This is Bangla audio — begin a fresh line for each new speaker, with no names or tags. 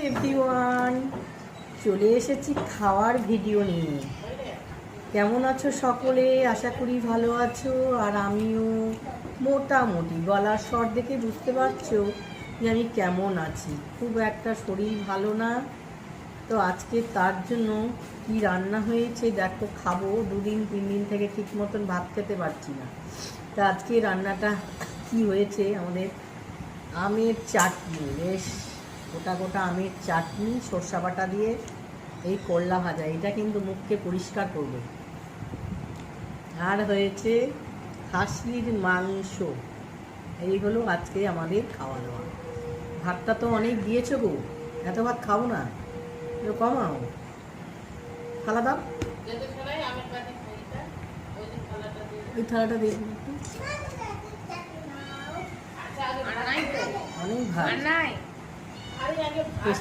এভরিওয়ান, চলে এসেছি খাওয়ার ভিডিও নিয়ে। কেমন আছো সকলে? আশা করি ভালো আছো। আর আমিও মোটামুটি, গলার স্বর দেখে বুঝতে পারছো যে আমি কেমন আছি। খুব একটা শরীর ভালো না, তো আজকে তার জন্য কি রান্না হয়েছে দেখো, খাবো। 2-3 দিন থেকে ঠিক মতন ভাত খেতে পারছি না। তা আজকে রান্নাটা কি হয়েছে, আমাদের আমের চাটনি, বেশ গোটা গোটা আমের চাটনি, সরষা বাটা দিয়ে এই করলা ভাজা। এটা কিন্তু মুখকে পরিষ্কার করবে। আর হয়েছে খাসির মাংস। এই হলো আজকে আমাদের খাওয়া দাওয়া। ভাতটা তো অনেক দিয়েছো গো, এত ভাত খাবো না, একটু কমাও। থালা দাও, ওই থালাটা দিয়ে দিন একটু। অনেক ভাত।